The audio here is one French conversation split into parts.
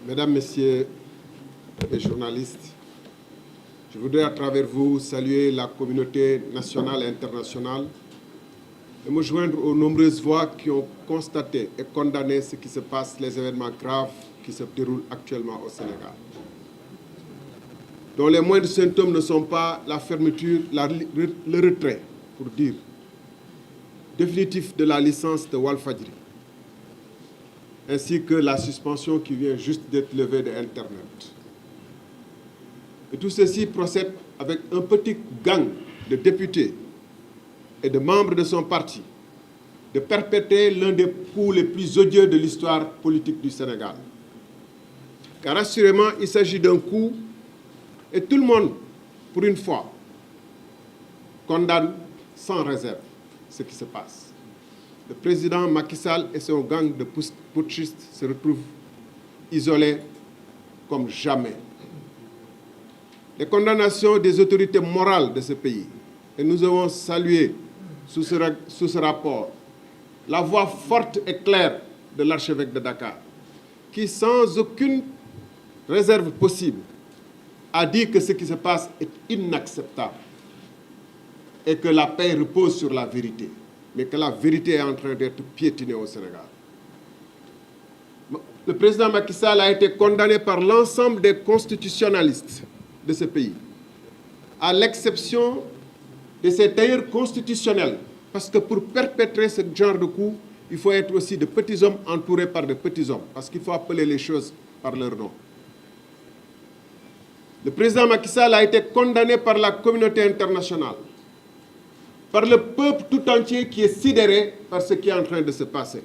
Mesdames, Messieurs les journalistes, je voudrais à travers vous saluer la communauté nationale et internationale et me joindre aux nombreuses voix qui ont constaté et condamné ce qui se passe, les événements graves qui se déroulent actuellement au Sénégal, dont les moindres symptômes ne sont pas la fermeture, le retrait, pour dire, définitif de la licence de Walfadjri, ainsi que la suspension qui vient juste d'être levée de Internet. Et tout ceci procède avec un petit gang de députés et de membres de son parti de perpétrer l'un des coups les plus odieux de l'histoire politique du Sénégal. Car assurément, il s'agit d'un coup et tout le monde, pour une fois, condamne sans réserve ce qui se passe. Le président Macky Sall et son gang de putschistes se retrouvent isolés comme jamais. Les condamnations des autorités morales de ce pays, et nous avons salué sous ce rapport la voix forte et claire de l'archevêque de Dakar, qui, sans aucune réserve possible, a dit que ce qui se passe est inacceptable et que la paix repose sur la vérité, mais que la vérité est en train d'être piétinée au Sénégal. Le président Macky Sall a été condamné par l'ensemble des constitutionnalistes de ce pays, à l'exception de ses tailleurs constitutionnels, parce que pour perpétrer ce genre de coup, il faut être aussi de petits hommes entourés par de petits hommes, parce qu'il faut appeler les choses par leur nom. Le président Macky Sall a été condamné par la communauté internationale, par le peuple tout entier qui est sidéré par ce qui est en train de se passer.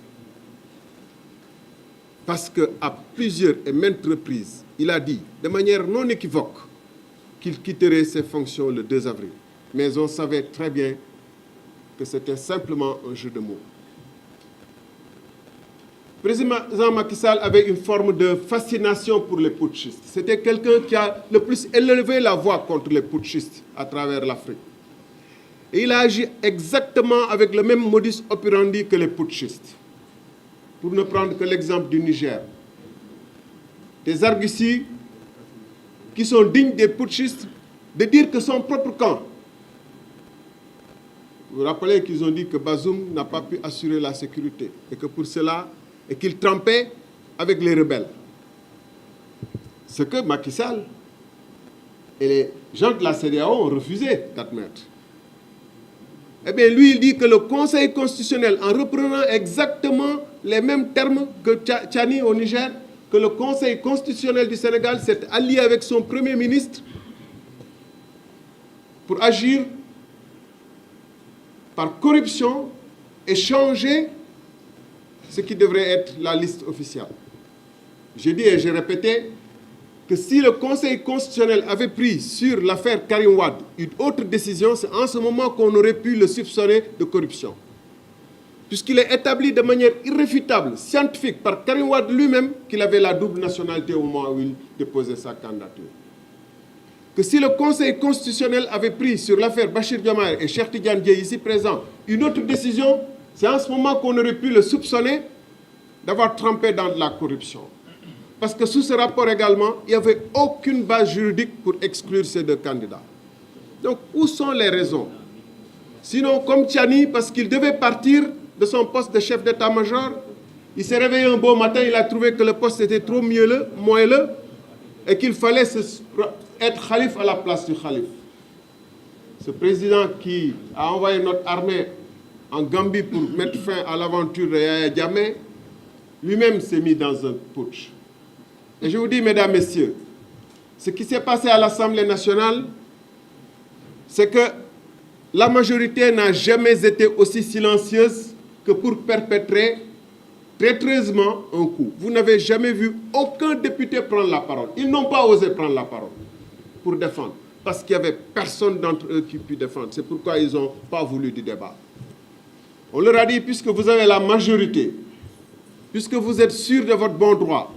Parce qu'à plusieurs et maintes reprises, il a dit de manière non équivoque qu'il quitterait ses fonctions le 2 avril. Mais on savait très bien que c'était simplement un jeu de mots. Le président Macky Sall avait une forme de fascination pour les putschistes. C'était quelqu'un qui a le plus élevé la voix contre les putschistes à travers l'Afrique. Et il a agi exactement avec le même modus operandi que les putschistes. Pour ne prendre que l'exemple du Niger. Des arguties qui sont dignes des putschistes de dire que son propre camp. Vous vous rappelez qu'ils ont dit que Bazoum n'a pas pu assurer la sécurité et que pour cela, et qu'il trempait avec les rebelles. Ce que Macky Sall et les gens de la CEDEAO ont refusé d'admettre. Eh bien, lui, il dit que le Conseil constitutionnel, en reprenant exactement les mêmes termes que Tchani au Niger, que le Conseil constitutionnel du Sénégal s'est allié avec son Premier ministre pour agir par corruption et changer ce qui devrait être la liste officielle. J'ai dit et j'ai répété que si le Conseil constitutionnel avait pris sur l'affaire Karim Wade une autre décision, c'est en ce moment qu'on aurait pu le soupçonner de corruption. Puisqu'il est établi de manière irréfutable, scientifique, par Karim Wade lui-même, qu'il avait la double nationalité au moment où il déposait sa candidature. Que si le Conseil constitutionnel avait pris sur l'affaire Bachir Diomaye et Cheikh Tidiane Dièye ici présent une autre décision, c'est en ce moment qu'on aurait pu le soupçonner d'avoir trempé dans de la corruption. Parce que sous ce rapport également, il n'y avait aucune base juridique pour exclure ces deux candidats. Donc, où sont les raisons? Sinon, comme Tchani, parce qu'il devait partir de son poste de chef d'état-major, il s'est réveillé un beau matin, il a trouvé que le poste était trop moelleux et qu'il fallait être khalife à la place du khalife. Ce président qui a envoyé notre armée en Gambie pour mettre fin à l'aventure de Yaya Jammeh, lui-même s'est mis dans un putsch. Et je vous dis, mesdames, messieurs, ce qui s'est passé à l'Assemblée nationale, c'est que la majorité n'a jamais été aussi silencieuse que pour perpétrer traîtreusement un coup. Vous n'avez jamais vu aucun député prendre la parole. Ils n'ont pas osé prendre la parole pour défendre, parce qu'il n'y avait personne d'entre eux qui put défendre. C'est pourquoi ils n'ont pas voulu du débat. On leur a dit, puisque vous avez la majorité, puisque vous êtes sûr de votre bon droit,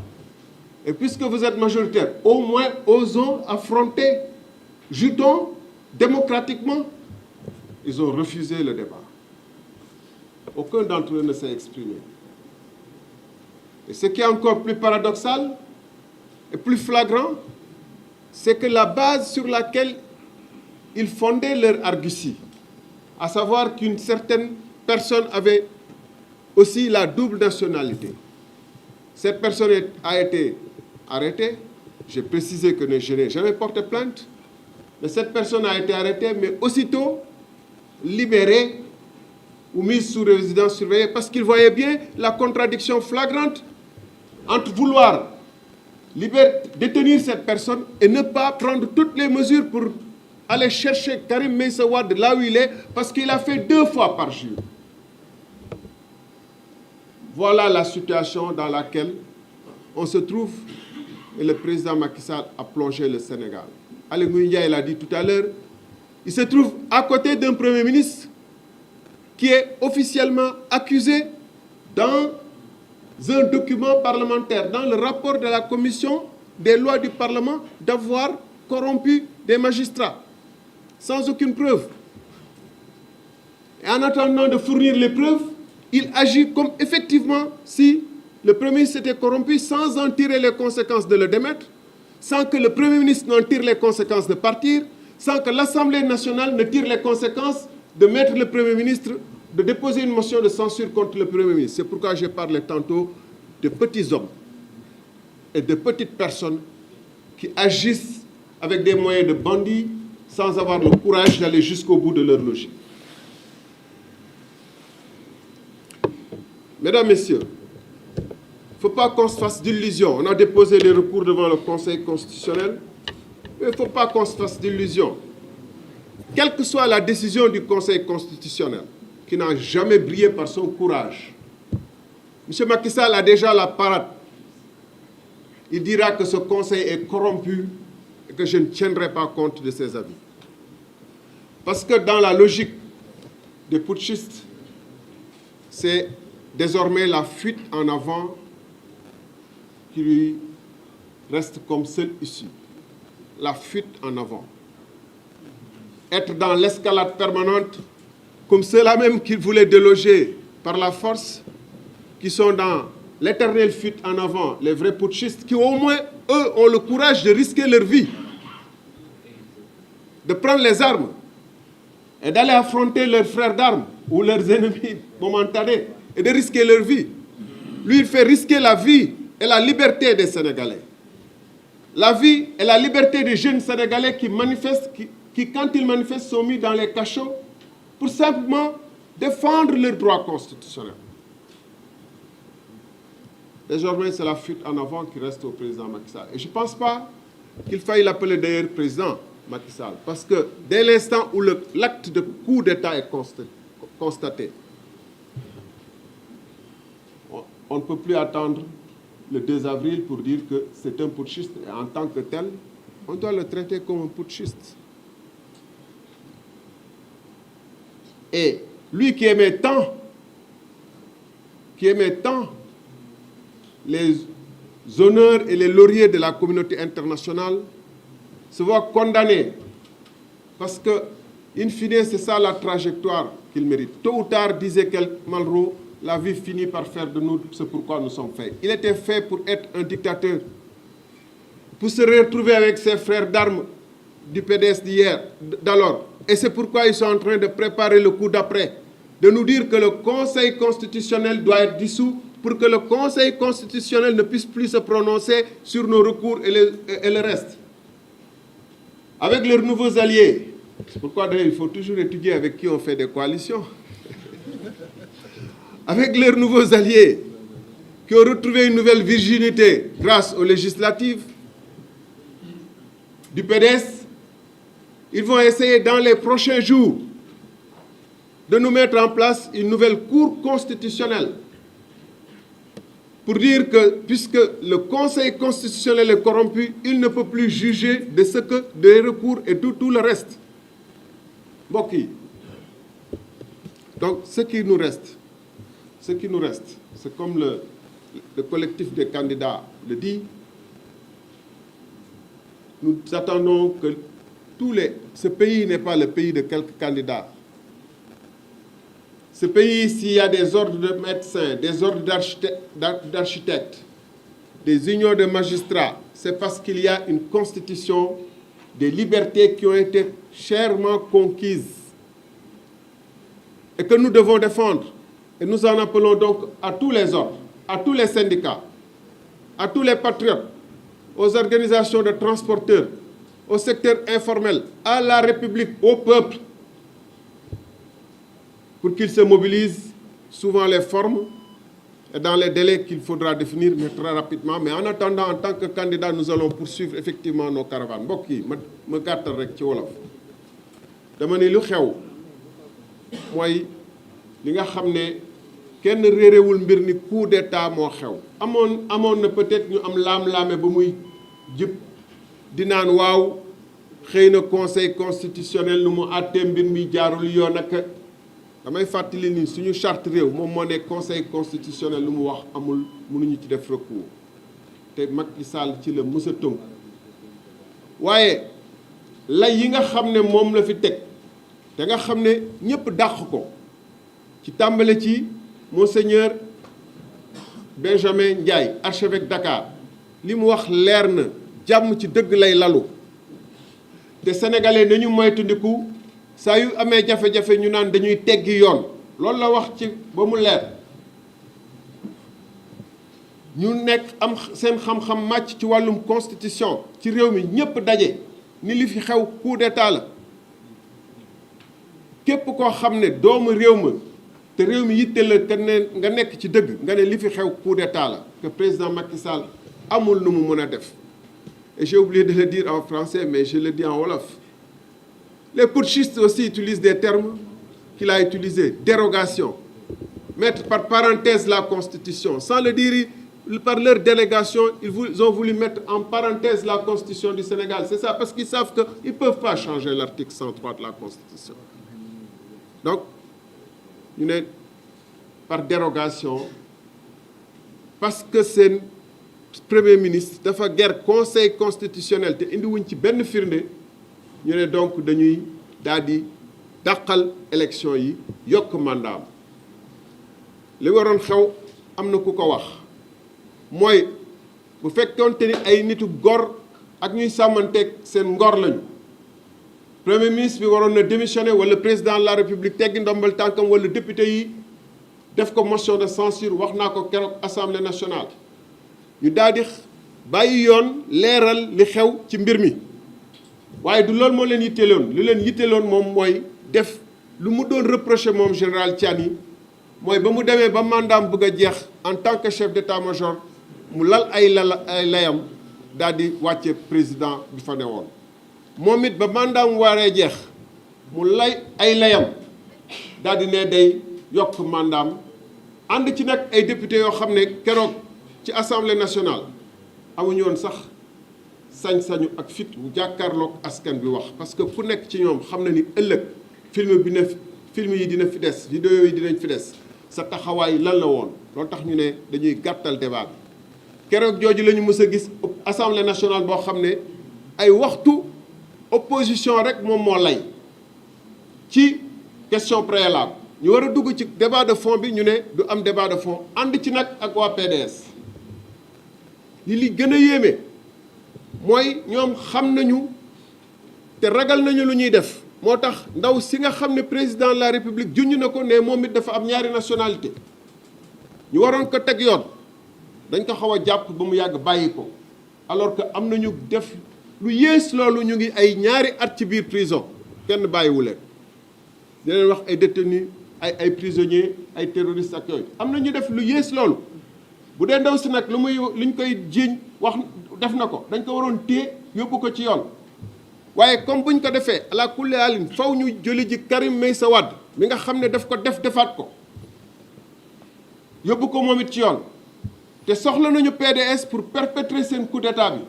et puisque vous êtes majoritaire, au moins osons affronter, jutons démocratiquement. Ils ont refusé le débat. Aucun d'entre eux ne s'est exprimé. Et ce qui est encore plus paradoxal, et plus flagrant, c'est que la base sur laquelle ils fondaient leur argutie, à savoir qu'une certaine personne avait aussi la double nationalité. Cette personne a été arrêtée. J'ai précisé que je n'ai jamais porté plainte, mais cette personne a été arrêtée, mais aussitôt libérée ou mise sous résidence surveillée parce qu'il voyait bien la contradiction flagrante entre vouloir détenir cette personne et ne pas prendre toutes les mesures pour aller chercher Karim Meïssa Wade là où il est, parce qu'il a fait 2 fois par jour. Voilà la situation dans laquelle on se trouve et le président Macky Sall a plongé le Sénégal. Aly Ngouille Ndiaye l'a dit tout à l'heure, il se trouve à côté d'un Premier ministre qui est officiellement accusé dans un document parlementaire, dans le rapport de la commission des lois du Parlement, d'avoir corrompu des magistrats, sans aucune preuve. Et en attendant de fournir les preuves, il agit comme effectivement si le Premier ministre était corrompu, sans en tirer les conséquences de le démettre, sans que le Premier ministre n'en tire les conséquences de partir, sans que l'Assemblée nationale ne tire les conséquences de mettre le Premier ministre, de déposer une motion de censure contre le Premier ministre. C'est pourquoi j'ai parlé tantôt de petits hommes et de petites personnes qui agissent avec des moyens de bandits sans avoir le courage d'aller jusqu'au bout de leur logique. Mesdames, Messieurs, il ne faut pas qu'on se fasse d'illusions. On a déposé les recours devant le Conseil constitutionnel, mais il ne faut pas qu'on se fasse d'illusions. Quelle que soit la décision du Conseil constitutionnel, qui n'a jamais brillé par son courage, M. Macky Sall a déjà la parade. Il dira que ce Conseil est corrompu et que je ne tiendrai pas compte de ses avis. Parce que dans la logique des putschistes, c'est désormais la fuite en avant qui lui reste comme seule issue. La fuite en avant. Être dans l'escalade permanente, comme ceux-là même qu'il voulait déloger par la force, qui sont dans l'éternelle fuite en avant, les vrais putschistes, qui au moins, eux, ont le courage de risquer leur vie, de prendre les armes et d'aller affronter leurs frères d'armes ou leurs ennemis momentanés et de risquer leur vie. Lui, il fait risquer la vie et la liberté des Sénégalais. La vie et la liberté des jeunes Sénégalais qui manifestent, qui quand ils manifestent, sont mis dans les cachots pour simplement défendre leurs droits constitutionnels. Désormais, c'est la fuite en avant qui reste au président Macky Sall. Et je ne pense pas qu'il faille l'appeler d'ailleurs président Macky Sall, parce que dès l'instant où l'acte de coup d'État est constaté, on ne peut plus attendre le 2 avril pour dire que c'est un putschiste, et en tant que tel, on doit le traiter comme un putschiste. Et lui qui aimait tant les honneurs et les lauriers de la communauté internationale, se voit condamné. Parce que, in fine, c'est ça la trajectoire qu'il mérite. Tôt ou tard, disait Malraux, la vie finit par faire de nous ce pourquoi nous sommes faits. Il était fait pour être un dictateur, pour se retrouver avec ses frères d'armes du PDS d'alors. Et c'est pourquoi ils sont en train de préparer le coup d'après, de nous dire que le Conseil constitutionnel doit être dissous pour que le Conseil constitutionnel ne puisse plus se prononcer sur nos recours et le reste. Avec leurs nouveaux alliés, c'est pourquoi d'ailleurs il faut toujours étudier avec qui on fait des coalitions. Avec leurs nouveaux alliés, qui ont retrouvé une nouvelle virginité grâce aux législatives du PDS, ils vont essayer dans les prochains jours de nous mettre en place une nouvelle cour constitutionnelle pour dire que, puisque le Conseil constitutionnel est corrompu, il ne peut plus juger de ce que des recours et tout le reste. Mbokk yi. Donc, ce qui nous reste, c'est comme le collectif des candidats le dit, nous attendons que ce pays n'est pas le pays de quelques candidats. Ce pays, s'il y a des ordres de médecins, des ordres d'architectes, des unions de magistrats, c'est parce qu'il y a une constitution, des libertés qui ont été chèrement conquises et que nous devons défendre. Et nous en appelons donc à tous les ordres, à tous les syndicats, à tous les patriotes, aux organisations de transporteurs, au secteur informel, à la République, au peuple, pour qu'ils se mobilisent, souvent les formes et dans les délais qu'il faudra définir, mais très rapidement. Mais en attendant, en tant que candidat, nous allons poursuivre effectivement nos caravanes. mbokk yi ma gàttal rek ci wolof dama ne lu xew mooy li nga xam ne kenn réerewul mbir ni coup d'état moo xew. amoon na peut-être ñu am laam-laame ba muy jëpp di naan waaw xëy na conseil constitutionnel nu mu àttee mbir mi jaarul yoon ak damay fàttali ni suñu charte réew moom moo ne conseil constitutionnel lu mu wax amul mënuñu ci def recours te Macky Sall ci la mës a tënk waaye lay yi nga xam ne moom la fi teg te nga xam ne ñëpp dàq ko ci tàmbale ci monseigneur Benjamin Ndiaye archevêque Dakar li mu wax leer na jàmm ci dëgg lay lalu te sénégalais nañu moytandiku saa yu amee jafe-jafe ñu naan dañuy teggi yoon loolu la wax ci ba mu leer ñu nekk am seen xam-xam màcc ci wàllum constitution ci réew mi ñëpp daje ni li fi xew coup d'état la képp koo xam ne doomu réew ma te réew mi yitte la te ne nga nekk ci dëgg nga ne li fi xew coup d'état la que président Macky Sall amul nu mu mën a def et j'ai oublié de le dire en français mais je le dis en wolof. Les putschistes aussi utilisent des termes qu'il a utilisés, dérogation, mettre par parenthèse la Constitution. Sans le dire, par leur délégation, ils ont voulu mettre en parenthèse la Constitution du Sénégal. C'est ça, parce qu'ils savent qu'ils ne peuvent pas changer l'article 103 de la Constitution. Donc, ñu ne par dérogation, parce que seen Premier ministre dafa ger Conseil constitutionnel te indiwuñ ci benn firnde ñu ne donc dañuy daal di dàqal élection yi yokk mandat li waroon xew am na ku ko wax mooy bu fekkoonte ni ay nitu gor ak ñuy sàmmanteeg seen ngor lañu premier ministre bi waroon na démissionner wala président de la république teggi ndombal tànkam wala député yi def ko motion de censure wax naa ko keroog assemblée nationale ñu daal di bàyyi yoon leeral li xew ci mbir mi. waaye du loolu moo leen yitteeloon lu leen yitteeloon moom mooy def lu mu doon reproché moom général Tiani mooy ba mu demee ba mandaam bëgg a jeex en tant que chef d'état-major mu lal ay layam daal di wàcce président bi fa ne woon moom it ba mandaam waree jeex mu lay ay layam daal di ne day yokk mandaam ànd ci nag ay député yoo xam ne keroog ci assemblée nationale amuñu woon sax sañ-sañu ak fit bu jàkkaarloog askan bi wax parce que ku nekk ci ñoom xam na ni ëllëg film yi dina fi des vidéo yi dinañ fi des sa taxawaay lan la woon loolu tax ñu ne dañuy gàttal débat bi keroog jooju la ñu mës a gis assemblée nationale boo xam ne ay waxtu opposition rek moom moo lay ci question préalable ñu war a dugg ci débat de fond bi ñu ne du am débat de fond ànd ci nag ak waa PDS li gën a yéeme mooy ñoom xam nañu te ragal nañu lu ñuy def moo tax ndaw si nga xam ne président de la république junj na ko ne moom it dafa am ñaari nationalité ñu waroon ko teg yoon dañ ko xaw a jàpp ba mu yàgg bàyyi ko alors que am nañu def lu yées loolu ñu ngi ay ñaari at ci biir prison kenn bàyyiwu leen di leen wax ay détenus ay prisonniers ay terroristes ak yooyu am na ñu def lu yées loolu bu dee ndaw si nag luñ koy jiiñ wax def na ko dañ ko waroon téye yóbbu ko ci yoon waaye comme buñ ko defee ala kulli alin faw ñu jëli ji Karim Meïssa Wade mi nga xam ne daf ko defaat ko yóbbu ko moom it ci yoon te soxla nañu PDS pour perpétrer seen coup d'état bi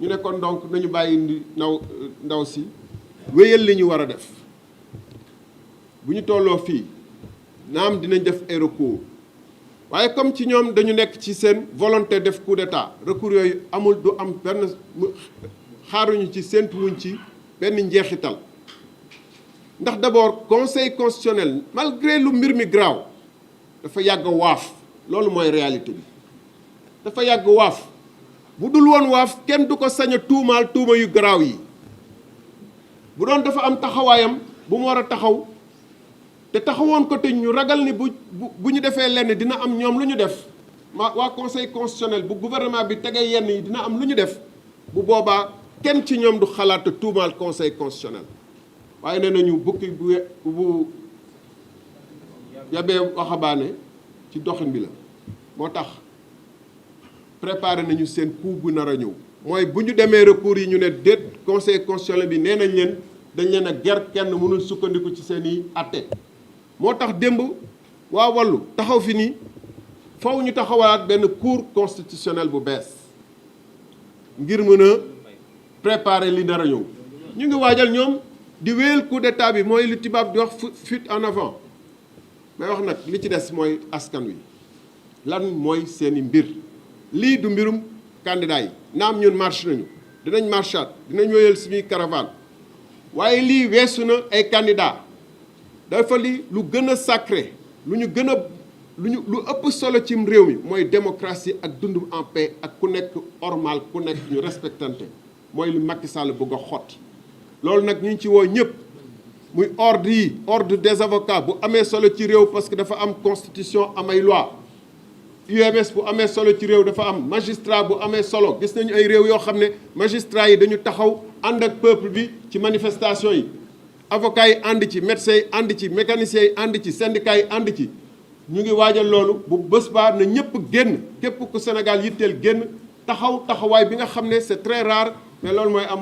ñu ne kon donc nañu bàyyi ndaw si wéyal li ñu war a def bu ñu tolloo fii naam dinañ def ay recours waaye comme ci ñoom dañu nekk ci seen volonté def coup d'état recours yooyu amul du am benn xaaruñu ci séentuwuñ ci benn njeexital ndax d'abord conseil constitutionnel malgré lu mbir mi graaw dafa yàgg a waaf loolu mooy réalité bi dafa yàgg waaf bu dul woon waaf kenn du ko sañ a tuumaal tuuma yu garaaw yi bu doon dafa am taxawaayam bu mu war a taxaw te taxawoon ko te ñu ragal ni bu ñu defee lenn dina am ñoom lu ñu def waa conseil constitutionnel bu gouvernement bi tegee yenn yi dina am lu ñu def bu boobaa kenn ci ñoom du xalaat tuumaal conseil constitutionnel waaye nee nañu bukki bu yabee waxabaane ci doxin bi la moo tax préparé nañu seen coup bu nar a ñëw mooy bu ñu demee recours yi ñu ne déet conseil constitutionnel bi nee nañ leen dañ leen a ger kenn mënul sukkandiku ci seen i atte moo tax démb waa Wallu taxaw fi nii faw ñu taxawaat benn cour constitutionnel bu bees ngir mën a préparer li nar a ñëw ñu ngi waajal ñoom di wéyal coup d'état bi mooy li tubaab di wax fuite en avant may wax nag li ci des mooy askan wi lan mooy seeni mbir lii du mbirum candidat yi naam ñun marche nañu dinañ marchaat dinañ wéyal suñuy caravane waaye lii weesu na ay candidat dafa li lu gën a sacré lu ëpp solo cim réew mi mooy démocratie ak dund en paix ak ku nekk normal ku nekk ñu respectante mooy li Macky Sall bëgg a xotti loolu nag ñu ngi ci woo ñëpp muy ordre yi ordre des avocats bu amee solo ci réew parce que dafa am constitution amay loi UMS bu amee solo ci réew dafa am magistrat bu amee solo gis nañu ay réew yoo xam ne magistrat yi dañu taxaw ànd ak peuple bi ci manifestation yi avocats yi ànd ci médecins yi ànd ci mécaniciens yi ànd ci syndicats yi ànd ci ñu ngi waajal loolu bu bés baa na ñëpp génn képp ku Sénégal yitteel génn taxawaay bi nga xam ne c'est très rare mais loolu mooy am